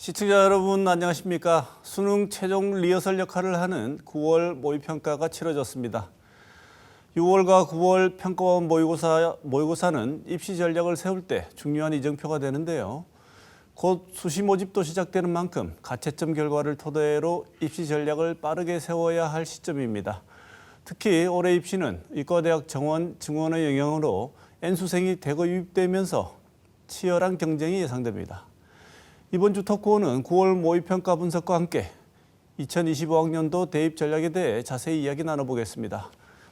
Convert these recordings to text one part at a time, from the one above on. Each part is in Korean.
시청자 여러분 안녕하십니까? 수능 최종 리허설 역할을 하는 9월 모의평가가 치러졌습니다. 6월과 9월 평가원 모의고사는 입시 전략을 세울 때 중요한 이정표가 되는데요. 곧 수시 모집도 시작되는 만큼 가채점 결과를 토대로 입시 전략을 빠르게 세워야 할 시점입니다. 특히 올해 입시는 의과대학 정원 증원의 영향으로 N수생이 대거 유입되면서 치열한 경쟁이 예상됩니다. 이번 주 토크호는 9월 모의평가 분석과 함께 2025학년도 대입 전략에 대해 자세히 이야기 나눠보겠습니다.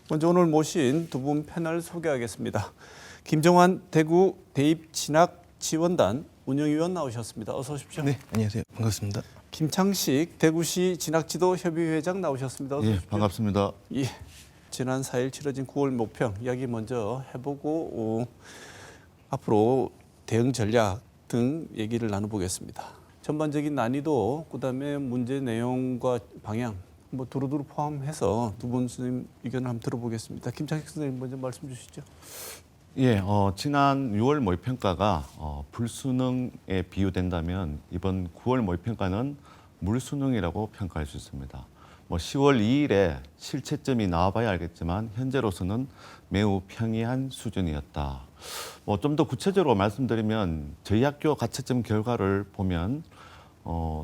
먼저 오늘 모신 두 분 패널 소개하겠습니다. 김정환 대구 대입 진학 지원단 운영위원 나오셨습니다. 어서 오십시오. 네, 안녕하세요. 반갑습니다. 김창식 대구시 진학지도 협의회장 나오셨습니다. 어서 오십시오. 반갑습니다. 예, 지난 4일 치러진 9월 모평 이야기 먼저 해보고 앞으로 대응 전략 등 얘기를 나눠보겠습니다. 전반적인 난이도, 그다음에 문제 내용과 방향 뭐 두루두루 포함해서 두 분 선생님 의견을 한번 들어보겠습니다. 김창식 선생님 먼저 말씀 주시죠. 예, 지난 6월 모의평가가 불수능에 비유된다면 이번 9월 모의평가는 물수능이라고 평가할 수 있습니다. 10월 2일에 실채점이 나와봐야 알겠지만 현재로서는 매우 평이한 수준이었다. 좀 더 구체적으로 말씀드리면 저희 학교 가채점 결과를 보면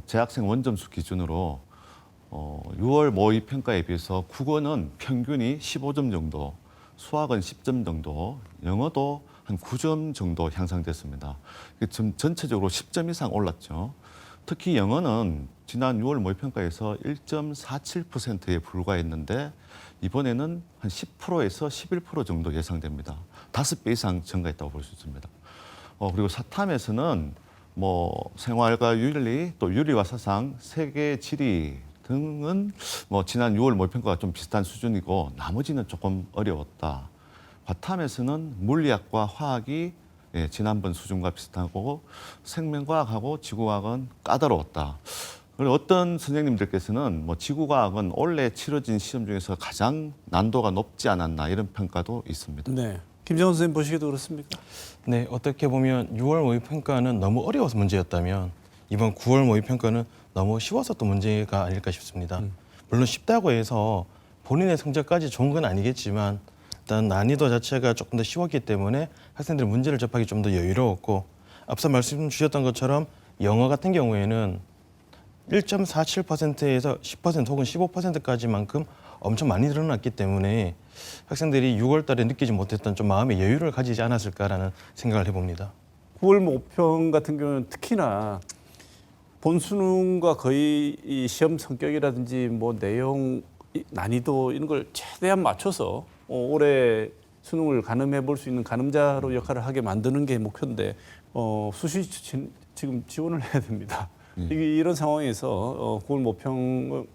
재학생 원점수 기준으로 6월 모의평가에 비해서 국어는 평균이 15점 정도, 수학은 10점 정도, 영어도 한 9점 정도 향상됐습니다. 지금 전체적으로 10점 이상 올랐죠. 특히 영어는 지난 6월 모의평가에서 1.47%에 불과했는데 이번에는 한 10%에서 11% 정도 예상됩니다. 5배 이상 증가했다고 볼 수 있습니다. 그리고 사탐에서는 생활과 윤리, 또 윤리와 사상, 세계 지리 등은 지난 6월 모의평가가 좀 비슷한 수준이고 나머지는 조금 어려웠다. 과탐에서는 물리학과 화학이 지난번 수준과 비슷하고 생명과학하고 지구과학은 까다로웠다. 그리고 어떤 선생님들께서는 지구과학은 올해 치러진 시험 중에서 가장 난도가 높지 않았나 이런 평가도 있습니다. 네, 김정환 선생님 보시기도 그렇습니까? 네, 어떻게 보면 6월 모의평가는 너무 어려워서 문제였다면 이번 9월 모의평가는 너무 쉬워서 또 문제가 아닐까 싶습니다. 물론 쉽다고 해서 본인의 성적까지 좋은 건 아니겠지만 일단 난이도 자체가 조금 더 쉬웠기 때문에 학생들이 문제를 접하기 좀 더 여유로웠고 앞서 말씀 주셨던 것처럼 영어 같은 경우에는 1.47%에서 10% 혹은 15%까지만큼 엄청 많이 늘어났기 때문에 학생들이 6월 달에 느끼지 못했던 좀 마음의 여유를 가지지 않았을까라는 생각을 해봅니다. 9월 모평 같은 경우는 특히나 본 수능과 거의 이 시험 성격이라든지 내용, 난이도 이런 걸 최대한 맞춰서 올해 수능을 가늠해 볼 수 있는 가늠자로 역할을 하게 만드는 게 목표인데 수시 지금 지원을 해야 됩니다. 이런 상황에서 9월 모평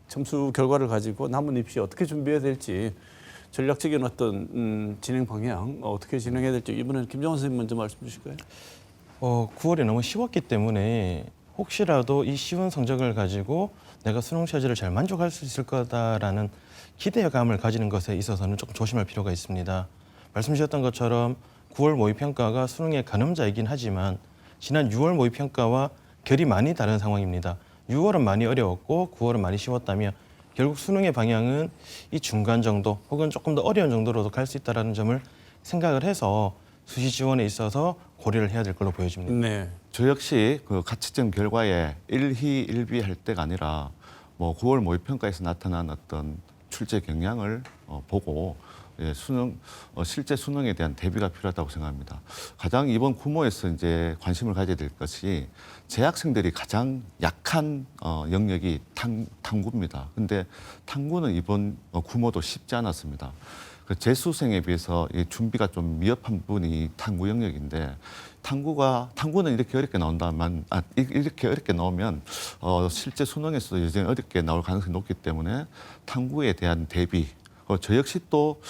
점수 결과를 가지고 남은 입시 어떻게 준비해야 될지 전략적인 어떤 진행 방향 어떻게 진행해야 될지 이번에는 김정환 선생님 먼저 말씀 주실까요? 9월이 너무 쉬웠기 때문에 혹시라도 이 쉬운 성적을 가지고 내가 수능 최저를 잘 만족할 수 있을 거다라는 기대감을 가지는 것에 있어서는 조금 조심할 필요가 있습니다. 말씀 주셨던 것처럼 9월 모의평가가 수능의 가늠자이긴 하지만 지난 6월 모의평가와 결이 많이 다른 상황입니다. 6월은 많이 어려웠고 9월은 많이 쉬웠다면 결국 수능의 방향은 이 중간 정도 혹은 조금 더 어려운 정도로도 갈 수 있다는 점을 생각을 해서 수시 지원에 있어서 고려를 해야 될 걸로 보여집니다. 네. 저 역시 그 가채점 결과에 일희일비할 때가 아니라 9월 모의평가에서 나타난 어떤 출제 경향을 보고 실제 수능에 대한 대비가 필요하다고 생각합니다. 가장 이번 구모에서 이제 관심을 가져야 될 것이 재학생들이 가장 약한 영역이 탐구입니다. 근데 탐구는 이번 구모도 쉽지 않았습니다. 그 재수생에 비해서 준비가 좀 미흡한 부분이 탐구 영역인데 탐구는 이렇게 어렵게 나온다만 이렇게 어렵게 나오면 실제 수능에서도 여전히 어렵게 나올 가능성이 높기 때문에 탐구에 대한 대비. 저 역시 또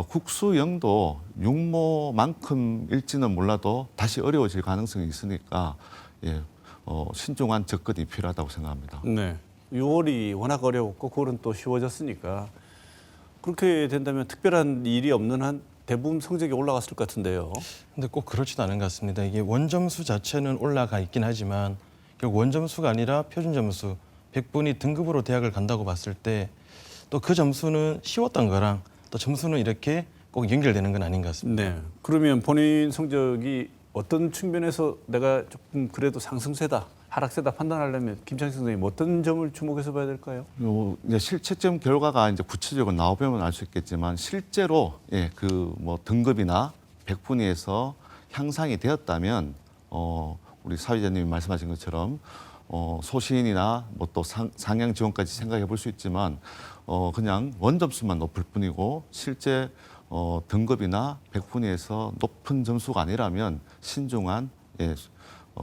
국수영도 육모만큼일지는 몰라도 다시 어려워질 가능성이 있으니까 신중한 접근이 필요하다고 생각합니다. 네. 6월이 워낙 어려웠고 9월은 또 쉬워졌으니까 그렇게 된다면 특별한 일이 없는 한 대부분 성적이 올라갔을 것 같은데요. 근데 꼭 그렇지도 않은 것 같습니다. 이게 원점수 자체는 올라가 있긴 하지만 결국 원점수가 아니라 표준 점수 100분이 등급으로 대학을 간다고 봤을 때 또 그 점수는 쉬웠던 거랑 또 점수는 이렇게 꼭 연결되는 건 아닌 것 같습니다. 네. 그러면 본인 성적이 어떤 측면에서 내가 조금 그래도 상승세다, 하락세다 판단하려면 김창식 선생님 어떤 점을 주목해서 봐야 될까요? 이제 실채점 결과가 이제 구체적으로 나오면 알 수 있겠지만 실제로 그 뭐 등급이나 백분위에서 향상이 되었다면 우리 사회자님이 말씀하신 것처럼 소신이나 뭐 또 상향 지원까지 생각해 볼 수 있지만 그냥 원점수만 높을 뿐이고 실제 등급이나 백분위에서 높은 점수가 아니라면 신중한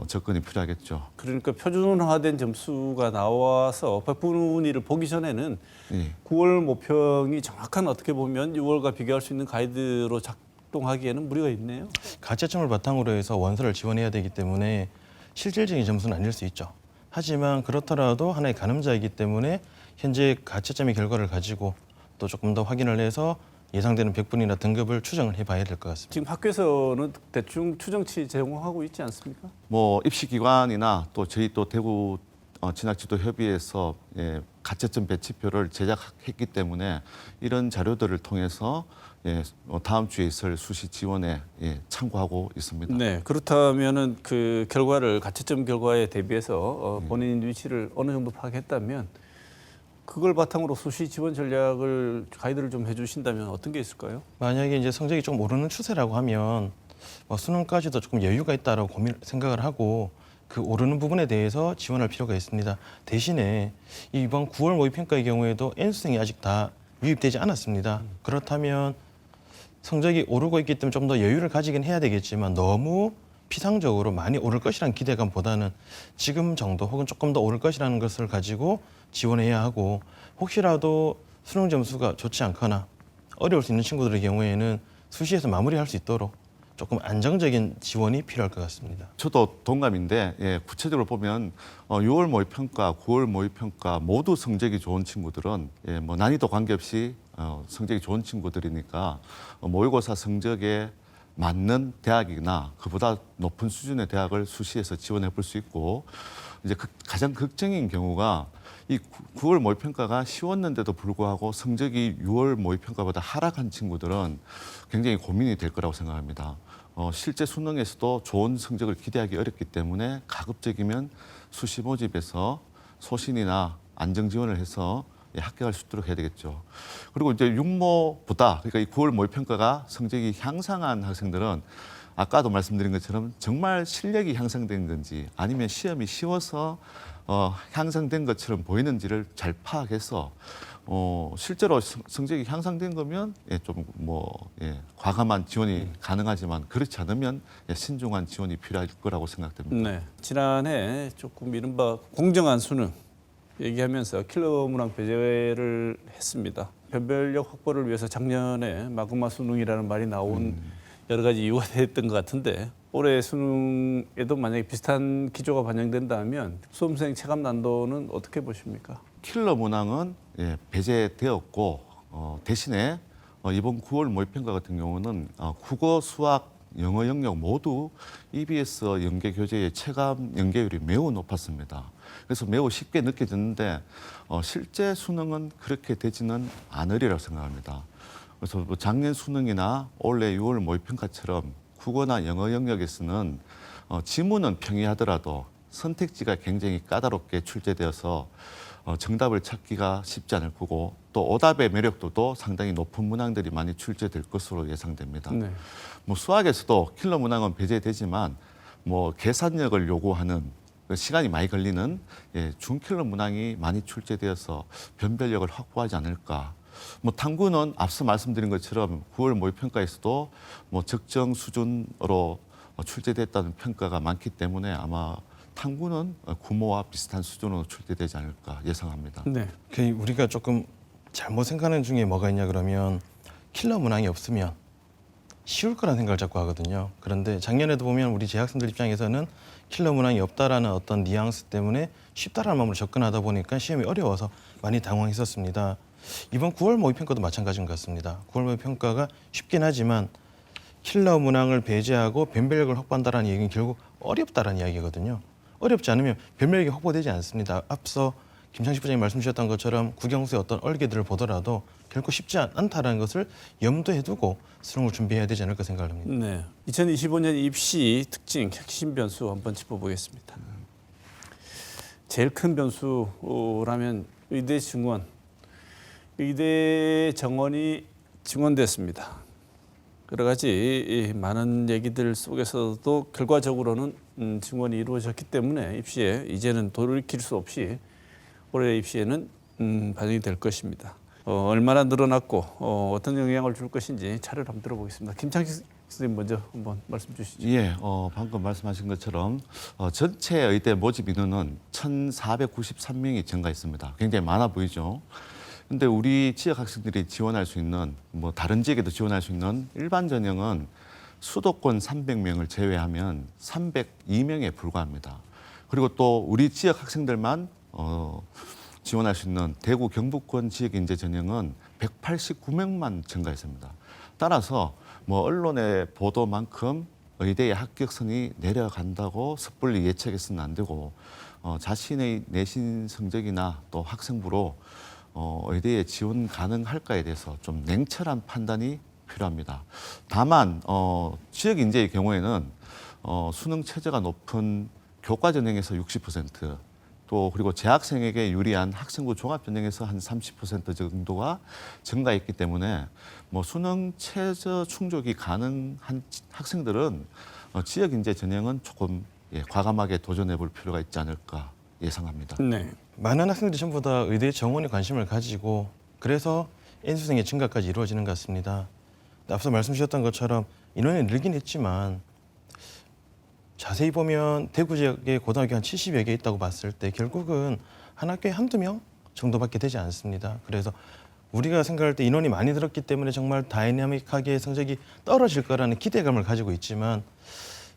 접근이 필요하겠죠. 그러니까 표준화된 점수가 나와서 백분위를 보기 전에는 예. 9월 모평이 정확한 어떻게 보면 6월과 비교할 수 있는 가이드로 작동하기에는 무리가 있네요. 가채점을 바탕으로 해서 원서를 지원해야 되기 때문에 실질적인 점수는 아닐 수 있죠. 하지만 그렇더라도 하나의 가늠자이기 때문에 현재 가채점의 결과를 가지고 또 조금 더 확인을 해서 예상되는 백분위나 등급을 추정을 해봐야 될 것 같습니다. 지금 학교에서는 대충 추정치 제공하고 있지 않습니까? 뭐 입시기관이나 또 저희 또 대구 진학지도협의회에서 가채점 배치표를 제작했기 때문에 이런 자료들을 통해서 다음 주에 있을 수시 지원에 참고하고 있습니다. 네, 그렇다면은 그 결과를 가채점 결과에 대비해서 본인 위치를 어느 정도 파악했다면 그걸 바탕으로 수시 지원 전략을 가이드를 좀 해주신다면 어떤 게 있을까요? 만약에 이제 성적이 좀 오르는 추세라고 하면 뭐 수능까지도 조금 여유가 있다라고 생각을 하고 그 오르는 부분에 대해서 지원할 필요가 있습니다. 대신에 이번 9월 모의평가의 경우에도 N수생이 아직 다 유입되지 않았습니다. 그렇다면 성적이 오르고 있기 때문에 좀 더 여유를 가지긴 해야 되겠지만 너무 피상적으로 많이 오를 것이라는 기대감보다는 지금 정도 혹은 조금 더 오를 것이라는 것을 가지고 지원해야 하고 혹시라도 수능 점수가 좋지 않거나 어려울 수 있는 친구들의 경우에는 수시에서 마무리할 수 있도록 조금 안정적인 지원이 필요할 것 같습니다. 저도 동감인데 구체적으로 보면 6월 모의평가, 9월 모의평가 모두 성적이 좋은 친구들은 뭐 난이도 관계없이 성적이 좋은 친구들이니까 모의고사 성적에 맞는 대학이나 그보다 높은 수준의 대학을 수시에서 지원해 볼 수 있고 이제 가장 극적인 경우가 이 9월 모의평가가 쉬웠는데도 불구하고 성적이 6월 모의평가보다 하락한 친구들은 굉장히 고민이 될 거라고 생각합니다. 실제 수능에서도 좋은 성적을 기대하기 어렵기 때문에 가급적이면 수시 모집에서 소신이나 안정 지원을 해서 합격할 수 있도록 해야 되겠죠. 그리고 이제 육모보다 그러니까 이 9월 모의평가가 성적이 향상한 학생들은 아까도 말씀드린 것처럼 정말 실력이 향상된 건지 아니면 시험이 쉬워서 향상된 것처럼 보이는지를 잘 파악해서 실제로 성적이 향상된 거면 좀 과감한 지원이 가능하지만 그렇지 않으면 신중한 지원이 필요할 거라고 생각됩니다. 네, 지난해 조금 이른바 공정한 수능 얘기하면서 킬러 문항 배제를 했습니다. 변별력 확보를 위해서 작년에 마그마 수능이라는 말이 나온 여러 가지 이유가 됐던 것 같은데 올해 수능에도 만약에 비슷한 기조가 반영된다면 수험생 체감 난도는 어떻게 보십니까? 킬러 문항은 배제되었고 대신에 이번 9월 모의평가 같은 경우는 국어, 수학, 영어 영역 모두 EBS 연계 교재의 체감 연계율이 매우 높았습니다. 그래서 매우 쉽게 느껴졌는데 실제 수능은 그렇게 되지는 않으리라고 생각합니다. 그래서 뭐 작년 수능이나 올해 6월 모의평가처럼 국어나 영어 영역에서는 지문은 평이하더라도 선택지가 굉장히 까다롭게 출제되어서 정답을 찾기가 쉽지 않을 거고 또 오답의 매력도도 상당히 높은 문항들이 많이 출제될 것으로 예상됩니다. 네. 뭐 수학에서도 킬러 문항은 배제되지만 뭐 계산력을 요구하는 시간이 많이 걸리는 중킬러 문항이 많이 출제되어서 변별력을 확보하지 않을까. 뭐 탐구는 앞서 말씀드린 것처럼 9월 모의평가에서도 뭐 적정 수준으로 출제됐다는 평가가 많기 때문에 아마 탐구는 구모와 비슷한 수준으로 출제되지 않을까 예상합니다. 네. 우리가 조금 잘못 생각하는 중에 뭐가 있냐 그러면 킬러 문항이 없으면 쉬울 거라는 생각을 자꾸 하거든요. 그런데 작년에도 보면 우리 재학생들 입장에서는 킬러 문항이 없다라는 어떤 뉘앙스 때문에 쉽다라는 마음으로 접근하다 보니까 시험이 어려워서 많이 당황했었습니다. 이번 9월 모의평가도 마찬가지인 것 같습니다. 9월 모의평가가 쉽긴 하지만 킬러 문항을 배제하고 변별력을 확보한다는 얘기는 결국 어렵다라는 이야기거든요. 어렵지 않으면 변별력이 확보되지 않습니다. 앞서 김창식 부장님 말씀 주셨던 것처럼 국영수의 어떤 얼개들을 보더라도 결코 쉽지 않다라는 것을 염두에 두고 수능을 준비해야 되지 않을까 생각을 합니다. 네. 2025년 입시 특징 핵심 변수 한번 짚어보겠습니다. 제일 큰 변수라면 의대 증원. 의대 정원이 증원됐습니다. 여러 가지 많은 얘기들 속에서도 결과적으로는 증원이 이루어졌기 때문에 입시에 이제는 돌이킬 수 없이 올해 입시에는 반영이 될 것입니다. 얼마나 늘어났고 어떤 영향을 줄 것인지 차례를 한번 들어보겠습니다. 김창식 선생님 먼저 한번 말씀 주시죠. 예, 방금 말씀하신 것처럼 전체 의대 모집 인원은 1,493명이 증가했습니다. 굉장히 많아 보이죠. 근데 우리 지역 학생들이 지원할 수 있는 뭐 다른 지역에도 지원할 수 있는 일반 전형은 수도권 300명을 제외하면 302명에 불과합니다. 그리고 또 우리 지역 학생들만 지원할 수 있는 대구 경북권 지역 인재 전형은 189명만 증가했습니다. 따라서 뭐 언론의 보도만큼 의대의 합격선이 내려간다고 섣불리 예측해서는 안 되고 자신의 내신 성적이나 또 학생부로 의대에 지원 가능할까에 대해서 좀 냉철한 판단이 필요합니다. 다만 지역 인재의 경우에는 수능 최저가 높은 교과 전형에서 60%, 또 그리고 재학생에게 유리한 학생부 종합 전형에서 한 30% 정도가 증가했기 때문에 뭐 수능 최저 충족이 가능한 학생들은 지역 인재 전형은 조금 과감하게 도전해 볼 필요가 있지 않을까 예상합니다. 네. 많은 학생들이 전부 다 의대 정원에 관심을 가지고 그래서 N수생의 증가까지 이루어지는 것 같습니다. 앞서 말씀 주셨던 것처럼 인원이 늘긴 했지만 자세히 보면 대구 지역에 고등학교 한 70여 개 있다고 봤을 때 결국은 한 학교에 한두 명 정도밖에 되지 않습니다. 그래서 우리가 생각할 때 인원이 많이 늘었기 때문에 정말 다이나믹하게 성적이 떨어질 거라는 기대감을 가지고 있지만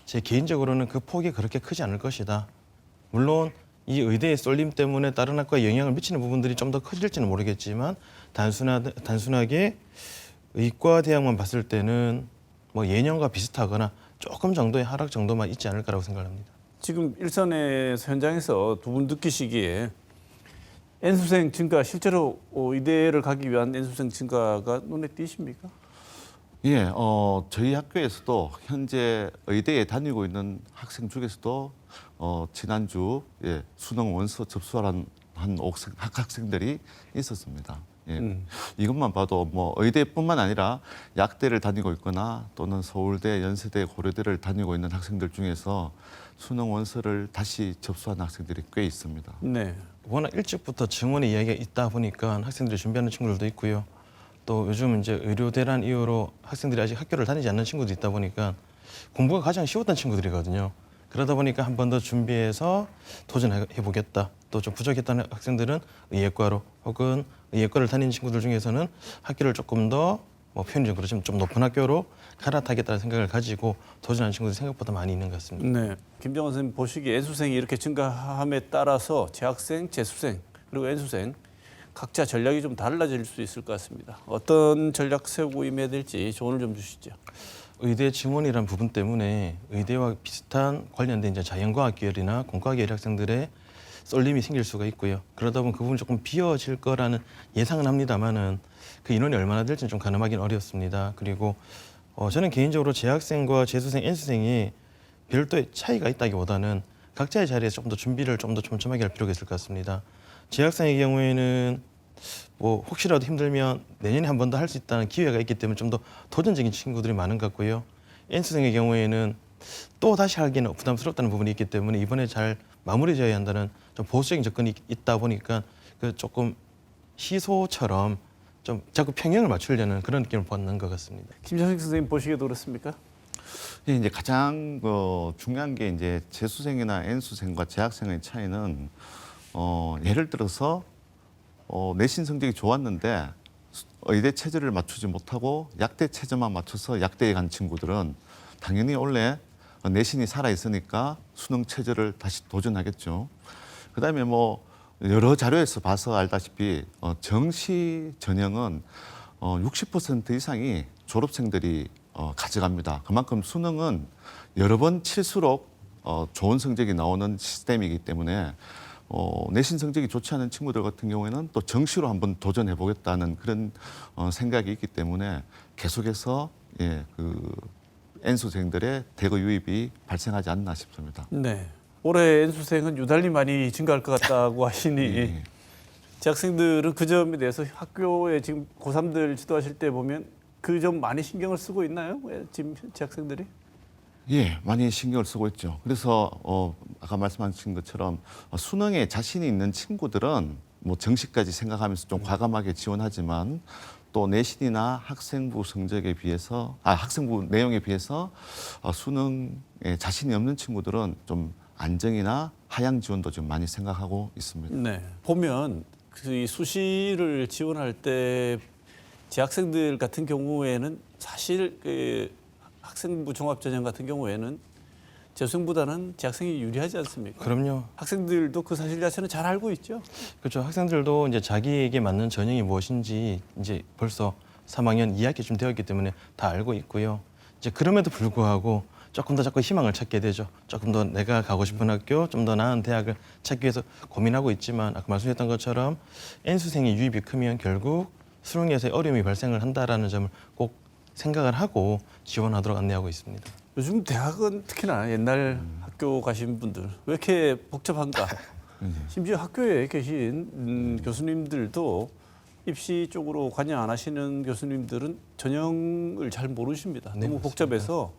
제 개인적으로는 그 폭이 그렇게 크지 않을 것이다. 물론 이 의대의 쏠림 때문에 다른 학과에 영향을 미치는 부분들이 좀 더 커질지는 모르겠지만 단순하게 의과 대학만 봤을 때는 뭐 예년과 비슷하거나 조금 정도의 하락 정도만 있지 않을까라고 생각합니다. 지금 일선에서 현장에서 두 분 느끼시기에 N수생 증가, 실제로 의대를 가기 위한 N수생 증가가 눈에 띄십니까? 예, 저희 학교에서도 현재 의대에 다니고 있는 학생 중에서도 지난주 수능 원서 접수한 학생들이 있었습니다. 예. 이것만 봐도 뭐 의대뿐만 아니라 약대를 다니고 있거나 또는 서울대, 연세대, 고려대를 다니고 있는 학생들 중에서 수능 원서를 다시 접수한 학생들이 꽤 있습니다. 네. 워낙 일찍부터 증원의 이야기가 있다 보니까 학생들이 준비하는 친구들도 있고요. 또 요즘 이제 의료대란 이후로 학생들이 아직 학교를 다니지 않는 친구도 있다 보니까 공부가 가장 쉬웠던 친구들이거든요. 그러다 보니까 한 번 더 준비해서 도전해 보겠다. 또 좀 부족했던 학생들은 의예과로 혹은 의예과를 다니는 친구들 중에서는 학교를 조금 더 뭐 표현이 좀 그렇지만 좀 높은 학교로 갈아타겠다는 생각을 가지고 도전하는 친구들이 생각보다 많이 있는 것 같습니다. 네. 김정은 선생님 보시기에 N수생이 이렇게 증가함에 따라서 재학생, 재수생 그리고 N수생 각자 전략이 좀 달라질 수 있을 것 같습니다. 어떤 전략 세우고 임해야 될지 조언을 좀 주시죠. 의대 증원이라는 부분 때문에 의대와 비슷한 관련된 이제 자연과학 계열이나 공과학 계열 학생들의 쏠림이 생길 수가 있고요. 그러다 보면 그 부분이 조금 비어질 거라는 예상은 합니다만은 그 인원이 얼마나 될지는 좀 가늠하기는 어렵습니다. 그리고 저는 개인적으로 재학생과 재수생, N수생이 별도의 차이가 있다기보다는 각자의 자리에서 좀 더 준비를 좀 더 촘촘하게 할 필요가 있을 것 같습니다. 재학생의 경우에는 뭐 혹시라도 힘들면 내년에 한 번 더 할 수 있다는 기회가 있기 때문에 좀 더 도전적인 친구들이 많은 것 같고요. N수생의 경우에는 또 다시 하기는 부담스럽다는 부분이 있기 때문에 이번에 잘 마무리져야 한다는 좀 보수적인 접근이 있다 보니까 그 조금 시소처럼 좀 자꾸 평형을 맞추려는 그런 느낌을 받는 것 같습니다. 김정식 선생님 보시기에도 그렇습니까? 이제 가장 중요한 게 이제 재수생이나 N수생과 재학생의 차이는 예를 들어서 내신 성적이 좋았는데 의대 체제를 맞추지 못하고 약대 체제만 맞춰서 약대에 간 친구들은 당연히 원래 내신이 살아 있으니까 수능 체제를 다시 도전하겠죠. 그다음에 뭐 여러 자료에서 봐서 알다시피 정시 전형은 60% 이상이 졸업생들이 가져갑니다. 그만큼 수능은 여러 번 칠수록 좋은 성적이 나오는 시스템이기 때문에 내신 성적이 좋지 않은 친구들 같은 경우에는 또 정시로 한번 도전해 보겠다는 그런 생각이 있기 때문에 계속해서 그 N수생들의 대거 유입이 발생하지 않나 싶습니다. 네. 올해 N수생은 유달리 많이 증가할 것 같다고 하시니 예. 재학생들은 그 점에 대해서 학교에 지금 고3들 지도하실 때 보면 그 점 많이 신경을 쓰고 있나요? 지금 재학생들이? 예, 많이 신경을 쓰고 있죠. 그래서 아까 말씀하신 것처럼 수능에 자신이 있는 친구들은 뭐 정시까지 생각하면서 좀 과감하게 지원하지만 또 내신이나 학생부 성적에 비해서 학생부 내용에 비해서 수능에 자신이 없는 친구들은 좀 안정이나 하향 지원도 좀 많이 생각하고 있습니다. 네. 보면 그 수시를 지원할 때 재학생들 같은 경우에는 사실 그 학생부 종합전형 같은 경우에는 재수생보다는 재학생이 유리하지 않습니까? 그럼요. 학생들도 그 사실 자체는 잘 알고 있죠. 그렇죠. 학생들도 이제 자기에게 맞는 전형이 무엇인지 이제 벌써 3학년 2학기쯤 되었기 때문에 다 알고 있고요. 이제 그럼에도 불구하고 조금 더 자꾸 희망을 찾게 되죠. 조금 더 내가 가고 싶은 학교, 좀 더 나은 대학을 찾기 위해서 고민하고 있지만 아까 말씀드렸던 것처럼 N수생의 유입이 크면 결국 수능에서의 어려움이 발생을 한다라는 점을 꼭 생각을 하고 지원하도록 안내하고 있습니다. 요즘 대학은 특히나 옛날 학교 가신 분들 왜 이렇게 복잡한가? 심지어 학교에 계신 교수님들도 입시 쪽으로 관여 안 하시는 교수님들은 전형을 잘 모르십니다. 네, 너무 맞습니다. 복잡해서.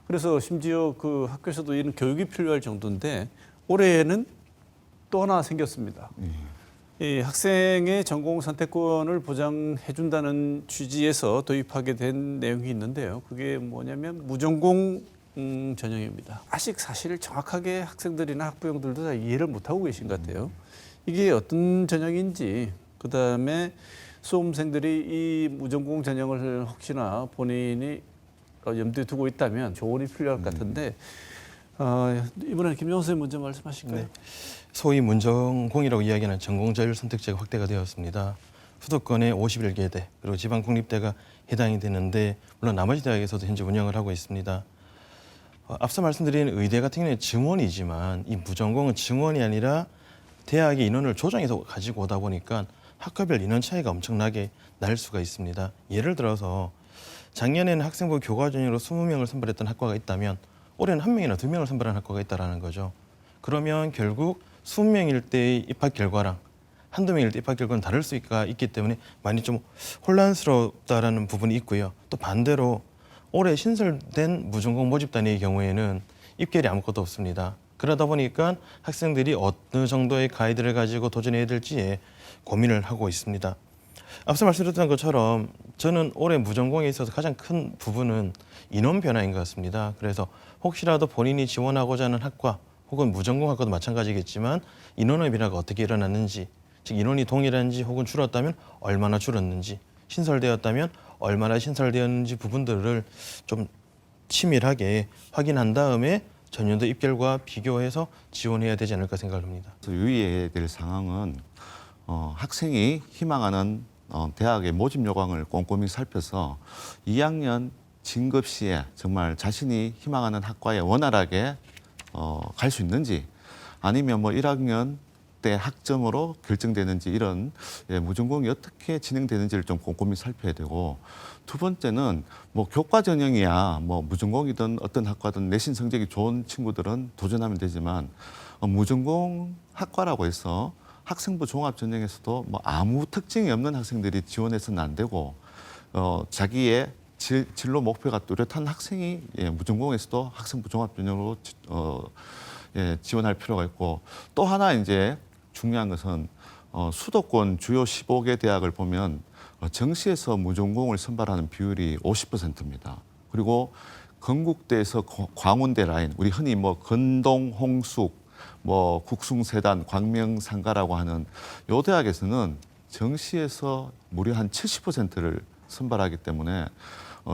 그래서 심지어 그 학교에서도 이런 교육이 필요할 정도인데 올해에는 또 하나 생겼습니다. 이 학생의 전공 선택권을 보장해 준다는 취지에서 도입하게 된 내용이 있는데요. 그게 뭐냐면 무전공 전형입니다. 아직 사실 정확하게 학생들이나 학부형들도 다 이해를 못하고 계신 것 같아요. 이게 어떤 전형인지, 그다음에 수험생들이 이 무전공 전형을 혹시나 본인이 염두에 두고 있다면 조언이 필요할 것 같은데 이번에는 김정호 선생님 먼저 말씀하실까요? 네. 소위 문전공이라고 이야기하는 전공 자율 선택제가 확대가 되었습니다. 수도권에 51개 대 그리고 지방 국립대가 해당이 되는데 물론 나머지 대학에서도 현재 운영을 하고 있습니다. 앞서 말씀드린 의대 같은 경우는 증원이지만 이 무전공은 증원이 아니라 대학의 인원을 조정해서 가지고 오다 보니까 학과별 인원 차이가 엄청나게 날 수가 있습니다. 예를 들어서 작년에는 학생부 교과 전형으로 20명을 선발했던 학과가 있다면 올해는 1명이나 2명을 선발한 학과가 있다라는 거죠. 그러면 결국 20명일 때의 입학 결과랑 한두 명일 때 입학 결과는 다를 수가 있기 때문에 많이 좀 혼란스럽다라는 부분이 있고요. 또 반대로 올해 신설된 무전공 모집단의 경우에는 입결이 아무것도 없습니다. 그러다 보니까 학생들이 어느 정도의 가이드를 가지고 도전해야 될지에 고민을 하고 있습니다. 앞서 말씀드렸던 것처럼 저는 올해 무전공에 있어서 가장 큰 부분은 인원 변화인 것 같습니다. 그래서 혹시라도 본인이 지원하고자 하는 학과 혹은 무전공 학과도 마찬가지겠지만 인원의 변화가 어떻게 일어났는지, 즉 인원이 동일한지 혹은 줄었다면 얼마나 줄었는지, 신설되었다면 얼마나 신설되었는지 부분들을 좀 치밀하게 확인한 다음에 전년도 입결과 비교해서 지원해야 되지 않을까 생각을 합니다. 유의해야 될 상황은 학생이 희망하는 대학의 모집 요강을 꼼꼼히 살펴서 2학년 진급 시에 정말 자신이 희망하는 학과에 원활하게 갈 수 있는지 아니면 뭐 1학년 때 학점으로 결정되는지 이런 무전공이 어떻게 진행되는지를 좀 꼼꼼히 살펴야 되고 두 번째는 뭐 교과 전형이야 뭐 무전공이든 어떤 학과든 내신 성적이 좋은 친구들은 도전하면 되지만 무전공 학과라고 해서 학생부 종합 전형에서도 뭐 아무 특징이 없는 학생들이 지원해서는 안 되고 자기의 진로 목표가 뚜렷한 학생이 무전공에서도 학생부 종합 전형으로 지원할 필요가 있고 또 하나 이제 중요한 것은 수도권 주요 15개 대학을 보면 정시에서 무전공을 선발하는 비율이 50%입니다. 그리고 건국대에서 광운대 라인, 우리 흔히 뭐 건동, 홍숙, 뭐 국숭세단, 광명상가라고 하는 요 대학에서는 정시에서 무려 한 70%를 선발하기 때문에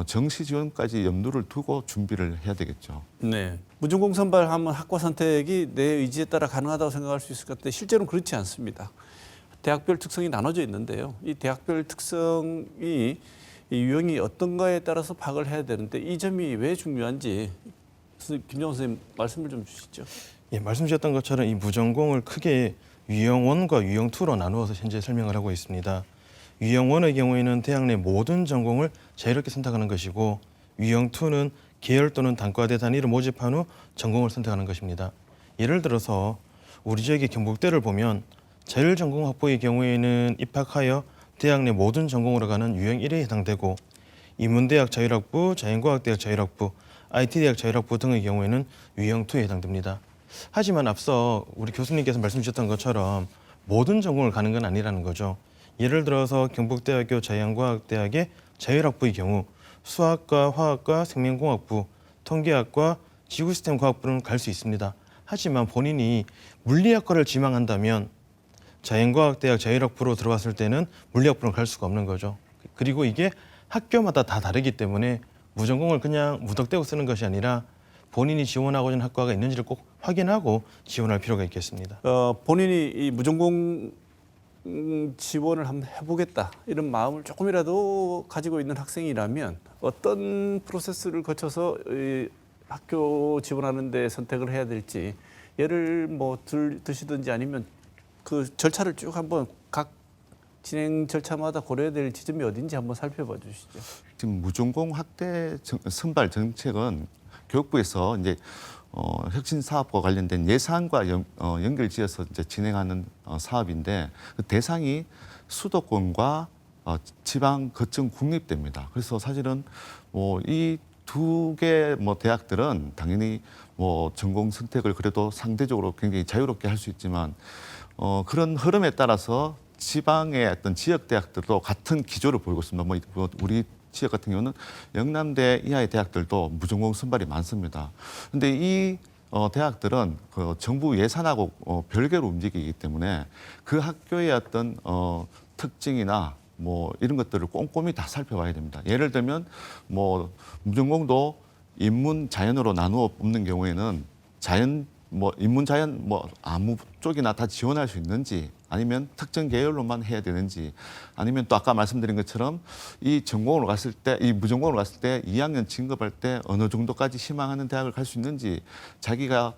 정시 지원까지 염두를 두고 준비를 해야 되겠죠. 네. 무전공 선발하면 학과 선택이 내 의지에 따라 가능하다고 생각할 수 있을 것 같은데 실제로는 그렇지 않습니다. 대학별 특성이 나눠져 있는데요. 이 대학별 특성이 이 유형이 어떤가에 따라서 파악을 해야 되는데 이 점이 왜 중요한지 김정은 선생님 말씀을 좀 주시죠. 예, 말씀 주셨던 것처럼 이 무전공을 크게 유형 1과 유형 2로 나누어서 현재 설명을 하고 있습니다. 유형 1의 경우에는 대학 내 모든 전공을 자유롭게 선택하는 것이고 유형 2는 계열 또는 단과대 단위를 모집한 후 전공을 선택하는 것입니다. 예를 들어서 우리 지역의 경북대를 보면 자율전공 확보의 경우에는 입학하여 대학 내 모든 전공으로 가는 유형 1에 해당되고 인문대학 자율학부, 자연과학대학 자율학부, IT대학 자율학부 등의 경우에는 유형 2에 해당됩니다. 하지만 앞서 우리 교수님께서 말씀 주셨던 것처럼 모든 전공을 가는 건 아니라는 거죠. 예를 들어서 경북대학교 자연과학대학의 자율학부의 경우 수학과 화학과 생명공학부, 통계학과 지구시스템과학부는 갈 수 있습니다. 하지만 본인이 물리학과를 지망한다면 자연과학대학 자율학부로 들어왔을 때는 물리학부는 갈 수가 없는 거죠. 그리고 이게 학교마다 다 다르기 때문에 무전공을 그냥 무턱대고 쓰는 것이 아니라 본인이 지원하고자 하는 학과가 있는지를 꼭 확인하고 지원할 필요가 있겠습니다. 본인이 이 무전공 지원을 한번 해보겠다 이런 마음을 조금이라도 가지고 있는 학생이라면 어떤 프로세스를 거쳐서 이 학교 지원하는 데 선택을 해야 될지 예를 뭐 드시든지 아니면 그 절차를 쭉 한번 각 진행 절차마다 고려해야 될 지점이 어딘지 한번 살펴봐 주시죠. 지금 무전공 학대 선발 정책은 교육부에서 이제 혁신 사업과 관련된 예산과 연결지어서 이제 진행하는 사업인데 그 대상이 수도권과 지방 거점 국립대입니다. 그래서 사실은 뭐 이 두 개 뭐 대학들은 당연히 뭐 전공 선택을 그래도 상대적으로 굉장히 자유롭게 할 수 있지만 그런 흐름에 따라서 지방의 어떤 지역 대학들도 같은 기조를 보이고 있습니다. 뭐 우리 지역 같은 경우는 영남대 이하의 대학들도 무전공 선발이 많습니다. 그런데 이 대학들은 그 정부 예산하고 별개로 움직이기 때문에 그 학교의 어떤 특징이나 뭐 이런 것들을 꼼꼼히 다 살펴봐야 됩니다. 예를 들면 뭐 무전공도 인문 자연으로 나누어 뽑는 경우에는 인문 자연 뭐 아무 쪽이나 다 지원할 수 있는지 아니면 특정 계열로만 해야 되는지 아니면 또 아까 말씀드린 것처럼 이 전공으로 갔을 때 이 무전공으로 갔을 때 2학년 진급할 때 어느 정도까지 희망하는 대학을 갈 수 있는지 자기가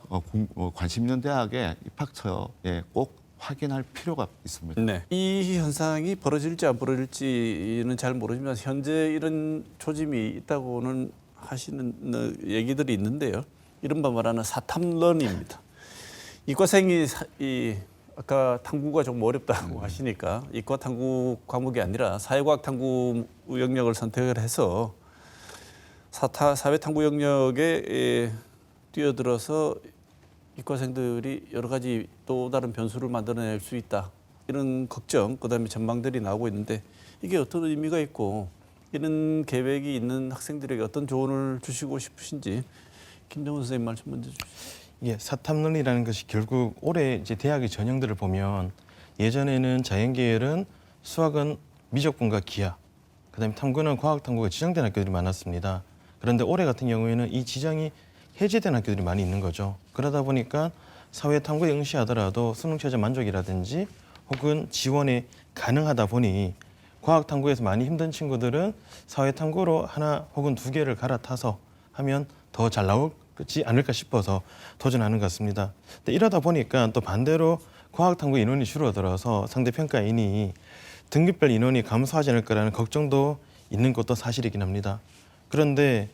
관심 있는 대학의 입학처에 꼭 확인할 필요가 있습니다. 네. 이 현상이 벌어질지 안 벌어질지는 잘 모르지만 현재 이런 조짐이 있다고는 하시는 얘기들이 있는데요. 이른바 말하는 사탐런입니다. 이과생이 아까 탐구가 좀 어렵다고 하시니까 이과 탐구 과목이 아니라 사회과학 탐구 영역을 선택을 해서 사회 탐구 영역에 뛰어들어서 이과생들이 여러 가지 또 다른 변수를 만들어낼 수 있다. 이런 걱정, 그다음에 전망들이 나오고 있는데 이게 어떤 의미가 있고 이런 계획이 있는 학생들에게 어떤 조언을 주시고 싶으신지 김정은 선생님 말씀 먼저 주시죠. 예, 사탐론이라는 것이 결국 올해 이제 대학의 전형들을 보면 예전에는 자연계열은 수학은 미적분과 기하, 그다음에 탐구는 과학탐구가 지정된 학교들이 많았습니다. 그런데 올해 같은 경우에는 이 지정이 해제된 학교들이 많이 있는 거죠. 그러다 보니까 사회탐구에 응시하더라도 수능최저 만족이라든지 혹은 지원이 가능하다 보니 과학탐구에서 많이 힘든 친구들은 사회탐구로 하나 혹은 두 개를 갈아타서 하면 더 잘 나오지 않을까 싶어서 도전하는 것 같습니다. 근데 이러다 보니까 또 반대로 과학탐구 인원이 줄어들어서 상대평가인이 등급별 인원이 감소하지 않을 거라는 걱정도 있는 것도 사실이긴 합니다. 그런데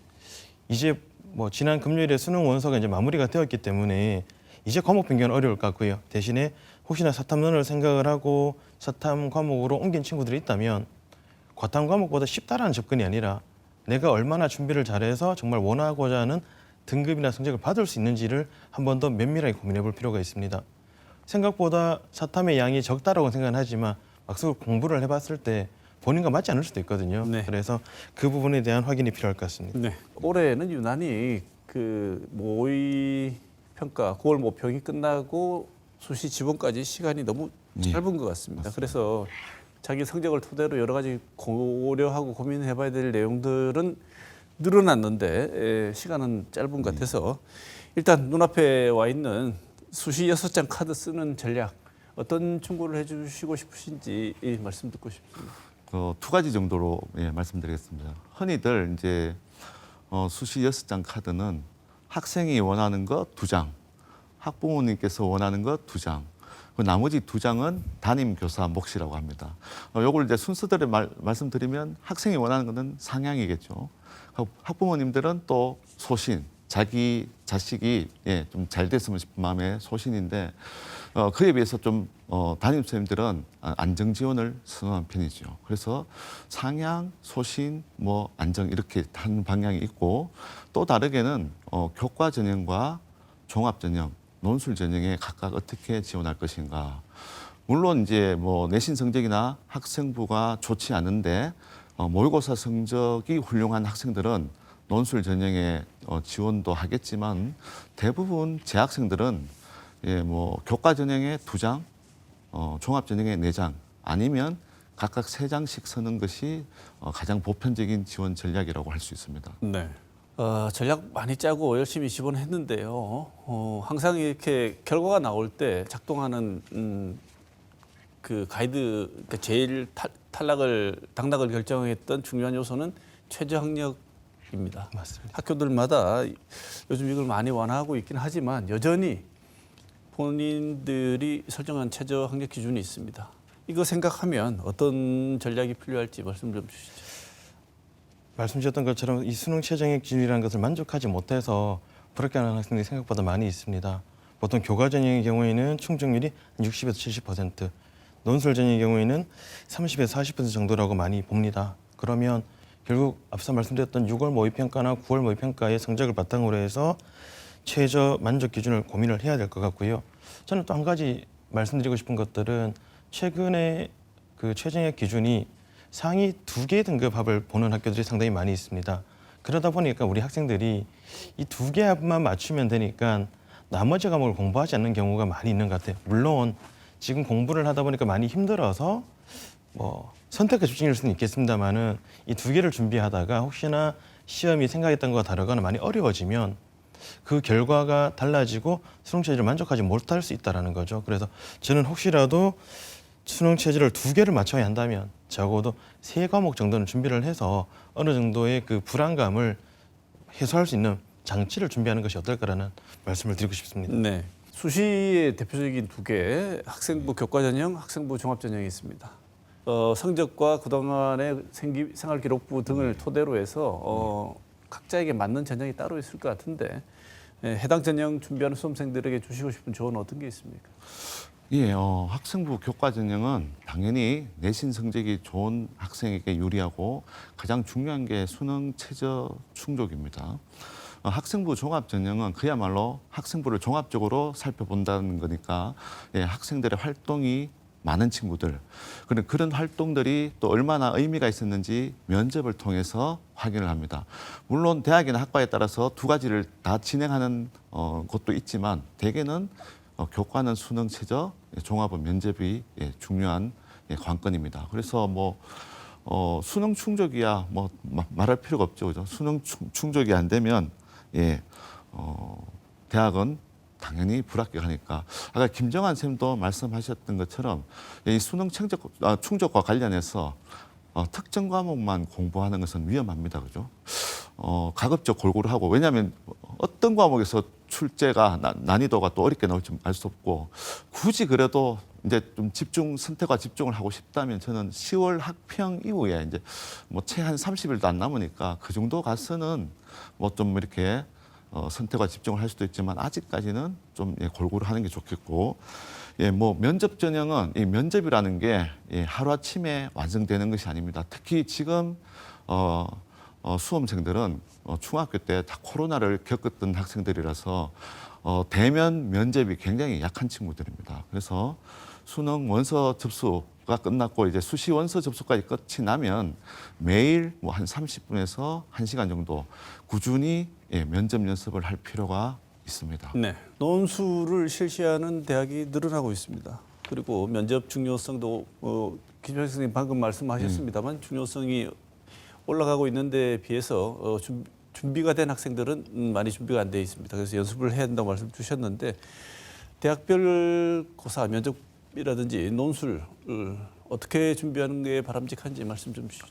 이제 뭐 지난 금요일에 수능 원서가 이제 마무리가 되었기 때문에 이제 과목 변경은 어려울 것 같고요. 대신에 혹시나 사탐론을 생각을 하고 사탐 과목으로 옮긴 친구들이 있다면 과탐 과목보다 쉽다라는 접근이 아니라 내가 얼마나 준비를 잘해서 정말 원하고자 하는 등급이나 성적을 받을 수 있는지를 한 번 더 면밀하게 고민해 볼 필요가 있습니다. 생각보다 사탐의 양이 적다라고 생각은 하지만 막상 공부를 해봤을 때 본인과 맞지 않을 수도 있거든요. 네. 그래서 그 부분에 대한 확인이 필요할 것 같습니다. 네. 올해는 유난히 그 모의 평가 9월 모평이 끝나고 수시 지원까지 시간이 너무 짧은 것 같습니다. 그래서 자기 성적을 토대로 여러 가지 고려하고 고민해봐야 될 내용들은 늘어났는데 시간은 짧은 것 같아서 일단 눈앞에 와 있는 수시 6장 카드 쓰는 전략 어떤 충고를 해주시고 싶으신지 말씀 듣고 싶습니다. 두 가지 정도로 말씀드리겠습니다. 흔히들 이제 수시 6장 카드는 학생이 원하는 거 2장, 학부모님께서 원하는 거 2장, 그 나머지 2장은 담임 교사 몫이라고 합니다. 요걸 이제 순서대로 말씀드리면 학생이 원하는 것은 상향이겠죠. 학부모님들은 또 소신, 자기 자식이 좀 잘 됐으면 싶은 마음의 소신인데 그에 비해서 좀 담임 선생님들은 안정 지원을 선호하는 편이죠. 그래서 상향, 소신, 뭐 안정 이렇게 한 방향이 있고 또 다르게는 교과 전형과 종합 전형, 논술 전형에 각각 어떻게 지원할 것인가. 물론 이제 뭐 내신 성적이나 학생부가 좋지 않은데 모의고사 성적이 훌륭한 학생들은 논술 전형에 지원도 하겠지만 대부분 재학생들은 뭐 교과 전형에 2장, 종합 전형에 4장 아니면 각각 3장씩 쓰는 것이 가장 보편적인 지원 전략이라고 할 수 있습니다. 네. 전략 많이 짜고 열심히 지원했는데요. 항상 이렇게 결과가 나올 때 작동하는 그 가이드, 그러니까 제일 당락을 결정했던 중요한 요소는 최저 학력입니다. 맞습니다. 학교들마다 요즘 이걸 많이 완화하고 있긴 하지만 여전히 본인들이 설정한 최저 학력 기준이 있습니다. 이거 생각하면 어떤 전략이 필요할지 말씀 좀 주시죠. 말씀 주셨던 것처럼 이 수능 최저학력 기준이라는 것을 만족하지 못해서 불합격하는 학생들이 생각보다 많이 있습니다. 보통 교과 전형의 경우에는 충족률이 60에서 70%, 논술 전형의 경우에는 30에서 40% 정도라고 많이 봅니다. 그러면 결국 앞서 말씀드렸던 6월 모의평가나 9월 모의평가의 성적을 바탕으로 해서 최저 만족 기준을 고민을 해야 될 것 같고요. 저는 또 한 가지 말씀드리고 싶은 것들은 최근에 그 최저학력 기준이 상위 2개 등급 합을 보는 학교들이 상당히 많이 있습니다. 그러다 보니까 우리 학생들이 이 2개 합만 맞추면 되니까 나머지 과목을 공부하지 않는 경우가 많이 있는 것 같아요. 물론 지금 공부를 하다 보니까 많이 힘들어서 뭐 선택과 집중일 수는 있겠습니다만은 이 2개를 준비하다가 혹시나 시험이 생각했던 것과 다르거나 많이 어려워지면 그 결과가 달라지고 수능 체제를 만족하지 못할 수 있다는 거죠. 그래서 저는 혹시라도 수능 체제를 2개를 맞춰야 한다면 적어도 3과목 정도는 준비를 해서 어느 정도의 그 불안감을 해소할 수 있는 장치를 준비하는 것이 어떨까라는 말씀을 드리고 싶습니다. 네. 수시의 대표적인 2개, 학생부 교과 전형, 학생부 종합 전형이 있습니다. 성적과 그동안의 생활 기록부 등을 토대로 해서 각자에게 맞는 전형이 따로 있을 것 같은데 해당 전형 준비하는 수험생들에게 주시고 싶은 조언은 어떤 게 있습니까? 예, 학생부 교과 전형은 당연히 내신 성적이 좋은 학생에게 유리하고 가장 중요한 게 수능 최저 충족입니다. 학생부 종합 전형은 그야말로 학생부를 종합적으로 살펴본다는 거니까 학생들의 활동이 많은 친구들, 그런 활동들이 또 얼마나 의미가 있었는지 면접을 통해서 확인을 합니다. 물론 대학이나 학과에 따라서 2가지를 다 진행하는 곳도 있지만 대개는 교과는 수능 최저, 종합은 면접이 중요한 관건입니다. 그래서 뭐 수능 충족이야 뭐 말할 필요가 없죠, 그죠? 수능 충족이 안 되면 대학은 당연히 불합격하니까 아까 김정한 쌤도 말씀하셨던 것처럼 이 수능 충족과 관련해서 특정 과목만 공부하는 것은 위험합니다, 그죠? 가급적 골고루 하고 왜냐하면 어떤 과목에서 출제가 난이도가 또 어렵게 나올지 알 수 없고 굳이 그래도 이제 좀 선택과 집중을 하고 싶다면 저는 10월 학평 이후에 이제 뭐 채 한 30일도 안 남으니까 그 정도 가서는 뭐 좀 이렇게 선택과 집중을 할 수도 있지만 아직까지는 좀 골고루 하는 게 좋겠고 뭐 면접 전형은 이 면접이라는 게 하루아침에 완성되는 것이 아닙니다. 특히 지금 수험생들은 중학교 때 다 코로나를 겪었던 학생들이라서 대면 면접이 굉장히 약한 친구들입니다. 그래서 수능 원서 접수가 끝났고 이제 수시 원서 접수까지 끝이 나면 매일 뭐 한 30분에서 1시간 정도 꾸준히 면접 연습을 할 필요가 있습니다. 네. 논술을 실시하는 대학이 늘어나고 있습니다. 그리고 면접 중요성도 김정희 선생님 방금 말씀하셨습니다만 중요성이 올라가고 있는데 비해서 준비가 된 학생들은 많이 준비가 안 돼 있습니다. 그래서 연습을 해야 한다고 말씀 주셨는데 대학별 고사 면접이라든지 논술 어떻게 준비하는 게 바람직한지 말씀 좀 주시죠.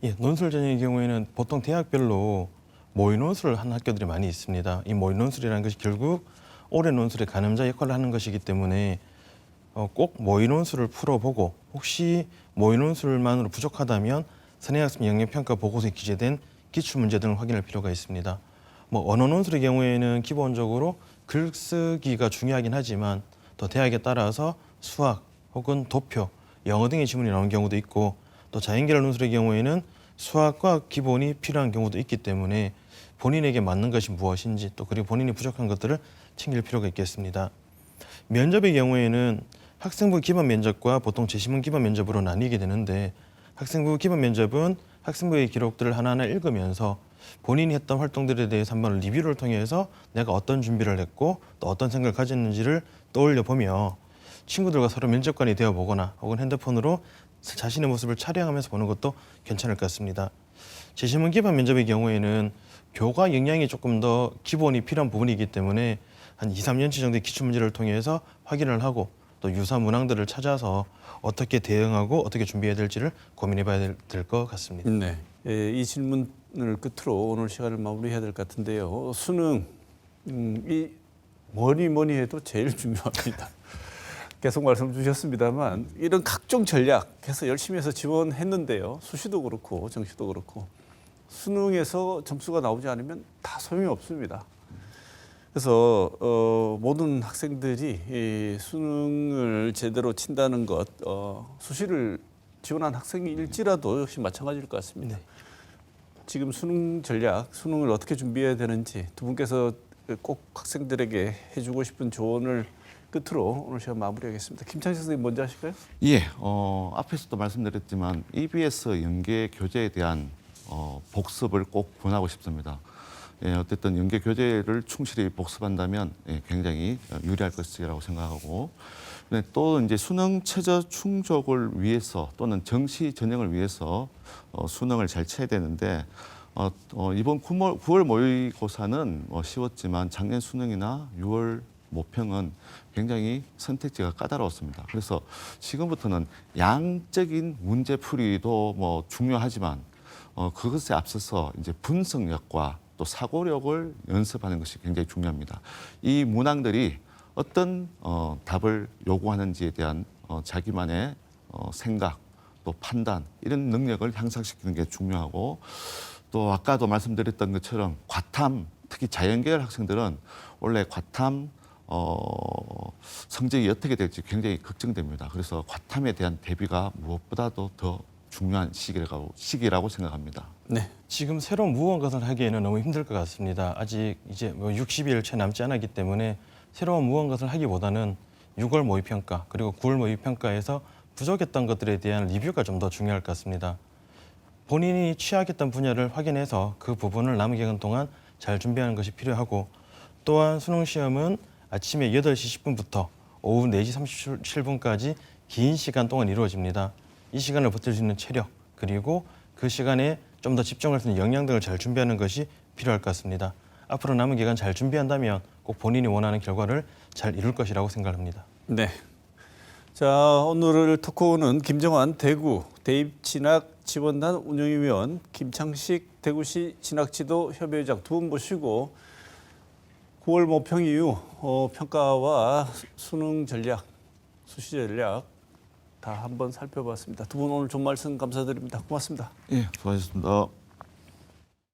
예, 논술 전형의 경우에는 보통 대학별로 모의 논술을 하는 학교들이 많이 있습니다. 이 모의 논술이라는 것이 결국 올해 논술의 가늠자 역할을 하는 것이기 때문에 꼭 모의 논술을 풀어보고 혹시 모의 논술만으로 부족하다면 선행학습 영역평가 보고서에 기재된 기출문제 등을 확인할 필요가 있습니다. 언어 논술의 경우에는 기본적으로 글쓰기가 중요하긴 하지만 또 대학에 따라서 수학 혹은 도표, 영어 등의 지문이 나오는 경우도 있고 또 자연계열 논술의 경우에는 수학과 기본이 필요한 경우도 있기 때문에 본인에게 맞는 것이 무엇인지 또 그리고 본인이 부족한 것들을 챙길 필요가 있겠습니다. 면접의 경우에는 학생부 기반 면접과 보통 제시문 기반 면접으로 나뉘게 되는데 학생부 기반 면접은 학생부의 기록들을 하나하나 읽으면서 본인이 했던 활동들에 대해서 한번 리뷰를 통해서 내가 어떤 준비를 했고 또 어떤 생각을 가졌는지를 떠올려 보며 친구들과 서로 면접관이 되어 보거나 혹은 핸드폰으로 자신의 모습을 촬영하면서 보는 것도 괜찮을 것 같습니다. 제시문 기반 면접의 경우에는 교과 역량이 조금 더 기본이 필요한 부분이기 때문에 한 2, 3년치 정도의 기출문제를 통해서 확인을 하고 또 유사 문항들을 찾아서 어떻게 대응하고 어떻게 준비해야 될지를 고민해 봐야 될 것 같습니다. 네. 이 질문을 끝으로 오늘 시간을 마무리해야 될 것 같은데요. 수능, 이 뭐니 해도 제일 중요합니다. 계속 말씀 주셨습니다만 이런 각종 전략해서 열심히 해서 지원했는데요. 수시도 그렇고 정시도 그렇고 수능에서 점수가 나오지 않으면 다 소용이 없습니다. 그래서 모든 학생들이 이 수능을 제대로 친다는 것, 수시를 지원한 학생일지라도 역시 마찬가지일 것 같습니다. 네. 지금 수능 전략, 수능을 어떻게 준비해야 되는지 두 분께서 꼭 학생들에게 해주고 싶은 조언을 끝으로 오늘 시간 마무리하겠습니다. 김창식 선생님 먼저 하실까요? 예, 앞에서도 말씀드렸지만 EBS 연계 교재에 대한 복습을 꼭 권하고 싶습니다. 예, 어쨌든 연계 교재를 충실히 복습한다면 굉장히 유리할 것이라고 생각하고, 또 이제 수능 최저 충족을 위해서 또는 정시 전형을 위해서 수능을 잘 쳐야 되는데 이번 9월 모의고사는 쉬웠지만 작년 수능이나 6월 모평은 굉장히 선택지가 까다로웠습니다. 그래서 지금부터는 양적인 문제풀이도 중요하지만 그것에 앞서서 이제 분석력과 또 사고력을 연습하는 것이 굉장히 중요합니다. 이 문항들이 어떤 답을 요구하는지에 대한 자기만의 생각, 또 판단 이런 능력을 향상시키는 게 중요하고, 또 아까도 말씀드렸던 것처럼 과탐, 특히 자연계열 학생들은 원래 과탐 성적이 어떻게 될지 굉장히 걱정됩니다. 그래서 과탐에 대한 대비가 무엇보다도 더 중요한 시기라고 생각합니다. 네. 지금 새로운 무언 것을 하기에는 너무 힘들 것 같습니다. 아직 이제 60일 채 남지 않았기 때문에 새로운 무언 것을 하기보다는 6월 모의평가 그리고 9월 모의평가에서 부족했던 것들에 대한 리뷰가 좀 더 중요할 것 같습니다. 본인이 취약했던 분야를 확인해서 그 부분을 남은 기간 동안 잘 준비하는 것이 필요하고, 또한 수능시험은 아침에 8시 10분부터 오후 4시 37분까지 긴 시간 동안 이루어집니다. 이 시간을 버틸 수 있는 체력, 그리고 그 시간에 좀 더 집중할 수 있는 역량 등을 잘 준비하는 것이 필요할 것 같습니다. 앞으로 남은 기간 잘 준비한다면 꼭 본인이 원하는 결과를 잘 이룰 것이라고 생각합니다. 네. 자, 오늘 토크는 김정환 대구 대입진학지원단 운영위원, 김창식 대구시 진학지도협의회장 두 분 모시고 9월 모평 이후 평가와 수능 전략, 수시 전략 다 한번 살펴봤습니다. 두 분 오늘 좋은 말씀 감사드립니다. 고맙습니다. 예, 수고하셨습니다.